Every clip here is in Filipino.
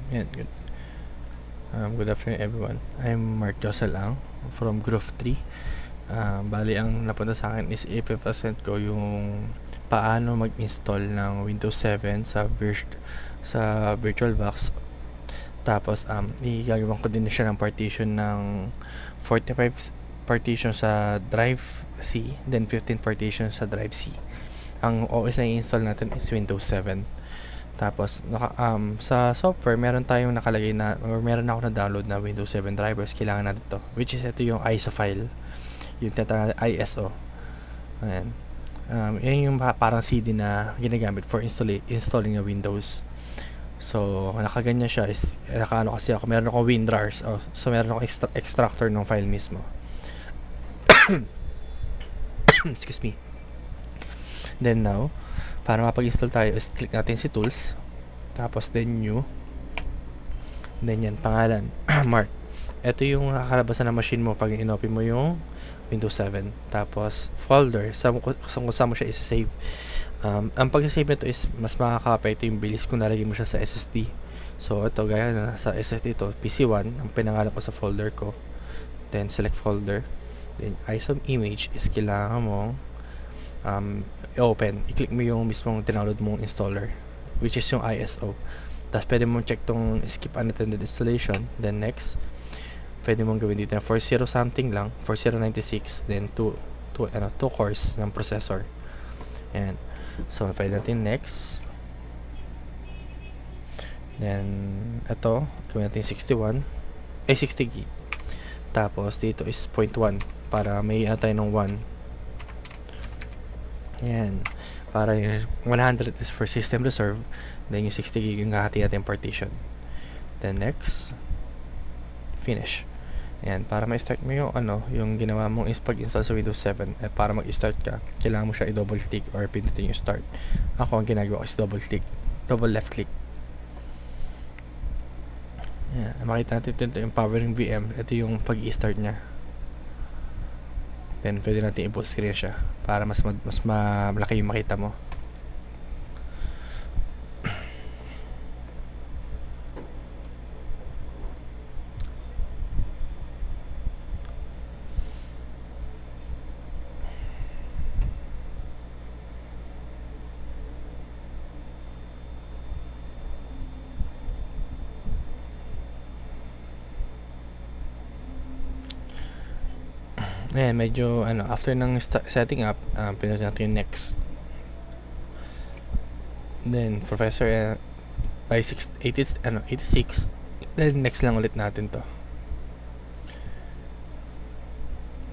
Yan, good. Good afternoon everyone. I'm Mark Joselang from Groove 3. Bali ang napunta sa akin is i-present ko yung paano mag-install ng Windows 7 sa VirtualBox. Tapos igagawan ko din siya ng partition ng 45 partition sa drive C, then 15 partition sa drive C. Ang OS na i-install natin is Windows 7. Tapos sa software meron tayong nakalagay na, or meron ako na download na Windows 7 drivers. Kailangan natin to, which is ito yung ISO file, yung ISO. Ayan. Yan yung parang CD na ginagamit for installing a Windows. So nakaganyan siya, is nakaano kasi ako, meron akong WinRARs. So meron akong extractor ng file mismo. Excuse me. Then now, para mapag-install tayo is click natin si tools, tapos then new, then yan, pangalan, Mark. Ito yung nakakalabasan ng machine mo pag inopen mo yung Windows 7. Tapos folder, kung saan mo siya isa-save. Ang pag-save nito is mas makaka-apekto yung bilis kung nalagay mo siya sa SSD. So ito, gaya na sa SSD to, PC1 ang pinangalan ko sa folder ko. Then select folder, then ISO image is kailangan mong open, i-click mo yung mismong download mong installer, which is yung ISO. Tapos pwede mong check tong skip unattended installation, then next. Pwede mong gawin dito na 40 something lang, 4096, then 2 cores ng processor. Ayan. So pwede natin next. Then ito, gawin natin 60 gig. Tapos dito is 0.1 para may tayo ng 1. Yan. Para yung 100 is for system reserve. Then yung 60 gig yung hati natin partition. Then next. Finish. Yan. Para ma-start mo yung yung ginawa mong is pag-install sa Windows 7. Para mag-start ka, kailangan mo siya i-double click or pindutin yung start. Ako ang ginagawa ko is double click. Double left click. Yan. Makita natin ito yung powering VM. Ito yung pag-i-start niya. Then pwede natin i-full screen siya para mas malaki yung makita mo. Ayan, medyo after ng setting up, pinutin natin yung next. Then professor by 86, then next lang ulit natin to.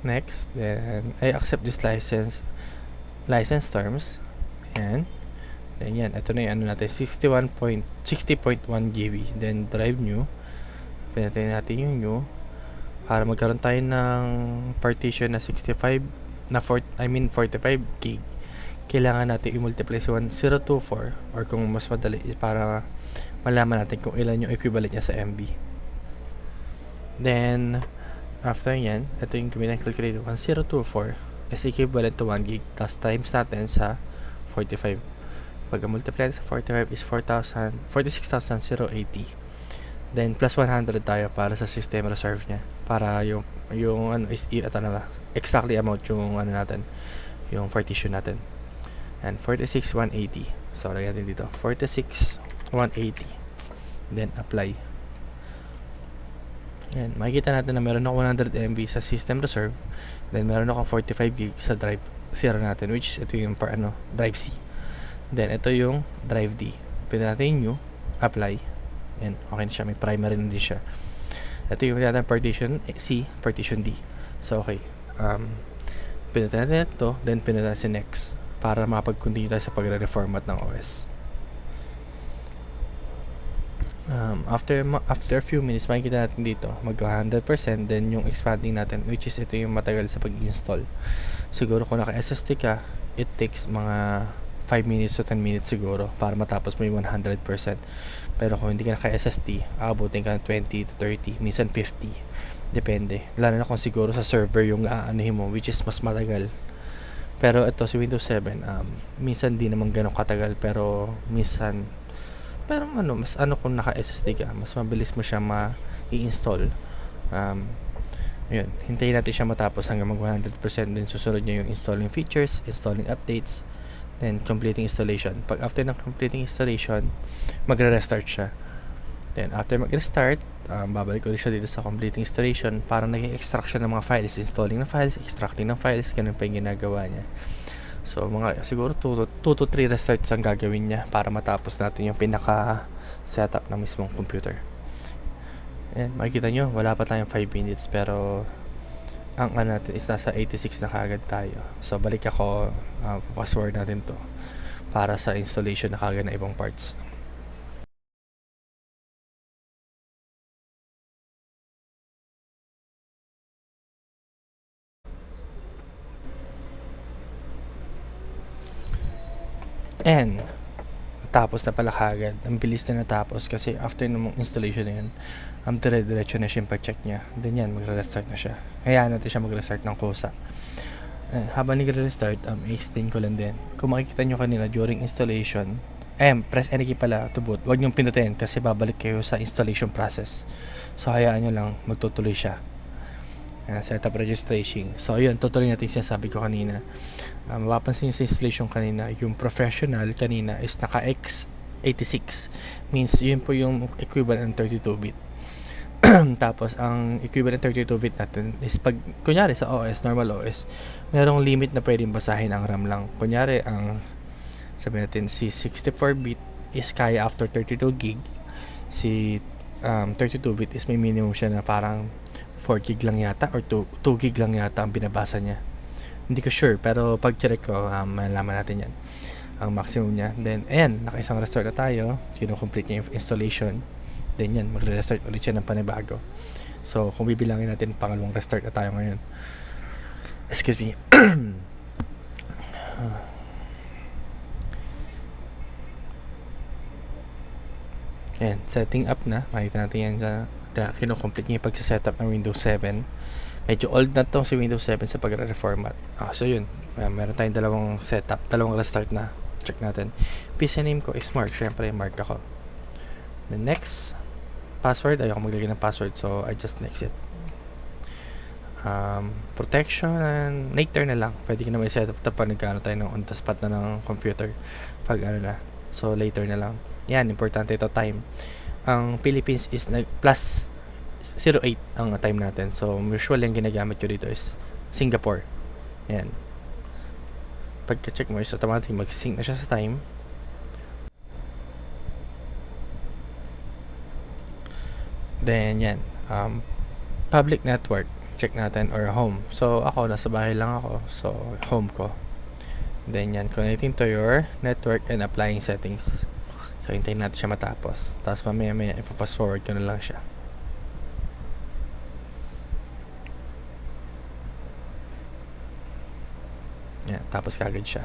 Next, then I accept this license terms. Ayan. Then yan, ito na yung natin, 60.1 GB. Then drive new, pinutin natin yung new para magkaroon tayo ng partition na 45 gig. Kailangan natin i-multiply sa 1024 or kung mas madali para malaman natin kung ilan yung equivalent niya sa MB. Then after yan, ito yung gamitin calculator. 1024 is equivalent to 1 gig, plus times natin sa 45. Pag multiply sa 45 is 46,080. Then plus 100 tayo para sa system reserve niya, para yung is exactly amount yung natin, yung partition natin. And 46,180. So lagyan natin dito 46,180. Then apply. Yan, makikita natin na meron ako 100 MB sa system reserve. Then meron ako 45 gig sa drive C natin, which is ito yung drive C. Then ito yung drive D. Pwede natin new, apply. And okay na siya, may primary na din siya. Ito yung partition C, partition D. So okay, pinutin natin ito, then pinutin natin si next para makapag-continue tayo sa pagre-reformat ng OS. After a few minutes, makikita natin dito mag 100%, then yung expanding natin, which is ito yung matagal sa pag-install. Siguro kung naka-SSD ka, it takes mga 5 minutes to 10 minutes siguro para matapos mo yung 100%. Pero kung hindi ka naka-SSD, aabutin ka ng 20 to 30, minsan 50. Depende. Lalo na kung siguro sa server yung aanuhin mo, which is mas matagal. Pero ito si Windows 7, minsan di naman ganun katagal, pero minsan Pero ano, mas ano kung naka-SSD ka, mas mabilis mo siya i-install. Yun, hintayin natin siya matapos hanggang mag 100%, then susunod niya yung installing features, installing updates, then completing installation. Pag after ng completing installation, magre-restart siya. Then after mag-restart, babalik ulit siya dito sa completing installation. Parang nag-extract siya ng mga files, installing ng files, extracting ng files, ganun pa yung ginagawa niya. So mga siguro 2 to 3 restarts ang gagawin niya para matapos natin yung pinaka setup ng mismong computer. And makikita nyo, wala pa tayong 5 minutes, pero ang ano natin is nasa 86 na kagad tayo. So balik ako, password natin to para sa installation na kagad na ibang parts. And tapos na pala kagad. Ang bilis na natapos kasi after ng installation na yun, dire-diretso na siya yung pag-check niya. Then yan, magre-restart na siya. Hayaan natin siya mag-restart ng kusa. Habang nagre-restart, i-explain ko lang din. Kung makikita nyo kanina during installation, press any key pala to boot. Huwag nyong pinutin kasi babalik kayo sa installation process. So hayaan nyo lang, magtutuloy siya. Setup registration. So yun, tutuloy natin yung sinasabi ko kanina. Mapapansin nyo sa installation kanina, yung professional kanina is naka x86. Means yun po yung equivalent ng 32-bit. Tapos ang equivalent 32-bit natin is pag kunyari sa OS, normal OS, merong limit na pwedeng basahin ang RAM lang. Kunyari ang sabihin natin si 64-bit is kaya after 32 gig. Si 32-bit is may minimum siya na parang 4 gig lang yata or 2 gig lang yata ang binabasa niya. Hindi ko sure, pero pag check ko, malalaman natin yan ang maximum niya. Then ayan, naka-isang restart na tayo, kino-complete niya yung installation. Then yan, magre-restart ulit siya ng panibago. So kung bibilangin natin, pangalawang restart na tayo ngayon. Excuse me. Ayan, setting up na. Makita natin yan sa kino-complete niya yung pagsa-setup ng Windows 7. Medyo old na to si Windows 7 sa pagre-reformat. So yun, meron tayong dalawang setup, dalawang restart na. Check natin. PC name ko is Mark. Syempre, Mark ako. The next password, ayoko maglagay ng password, so I just next it. Protection, later na lang. Pwede ka naman i-set up pag nagkano tayo ng on the spot na ng computer. Pag ano na. So later na lang. Yan, importante ito, time. Ang Philippines is plus 08 ang time natin. So usually ang ginagamit ko dito is Singapore. Yan. Pagka-check mo is automatic mag-sync na siya sa time. Then yan, public network, check natin, or home. So ako, nasa bahay lang ako, so home ko. Then yan, connecting to your network and applying settings. So hintayin natin siya matapos. Tapos mamaya i-fast forward ko na lang siya. Yan, tapos kagad siya.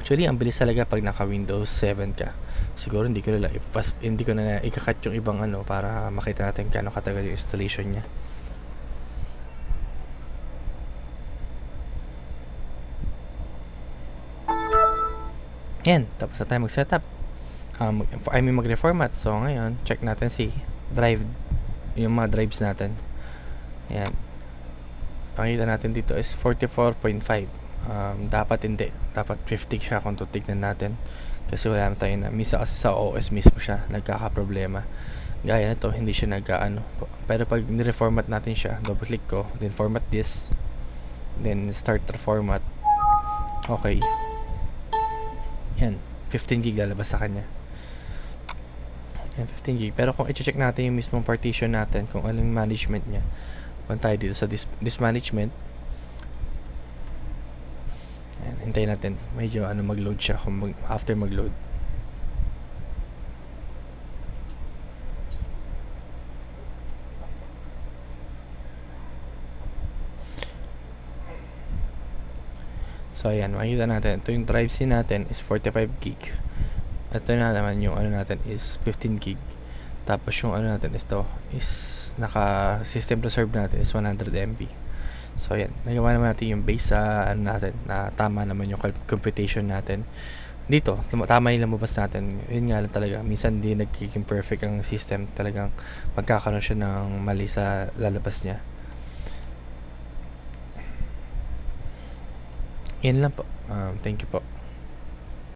Actually, ang bilis talaga pag naka Windows 7 ka. Siguro hindi ko na ikakat yung ibang ano para makita natin kano katagal yung installation niya. Yan, tapos na tayo mag-setup. Mag-reformat. So ngayon, check natin si drive, yung mga drives natin. Yan. Makita natin dito is 44.5. Dapat hindi. Dapat 50 siya kung tutignan natin. Kasi wala naman tayo na. Misa kasi sa OS mismo siya nagkaka-problema. Gaya na to, hindi siya nag-ano. Pero pag ni-reformat natin siya, double click ko, then format this, then start reformat. Okay. Yan. 15 gig lalabas sa kanya. Yan, 15 gig. Pero kung i-check natin yung mismong partition natin, kung anong management niya, punta tayo dito sa this management. Yan, hintayin natin. Medyo mag-load siya kung after mag-load. So ayan, makikita natin. Ito yung drive C natin is 45 gig. Ito na naman yung ano natin is 15 gig. Tapos yung ano natin is to is naka system reserve natin is 100 MB. So ayan, nagawa naman natin yung base sa ano natin na tama naman yung computation natin. dito, tama yung lumabas natin. Yun nga lang talaga, minsan di nagiging perfect ang system. Talagang magkakaroon siya ng mali sa lalabas niya. Yan lang po. Thank you po.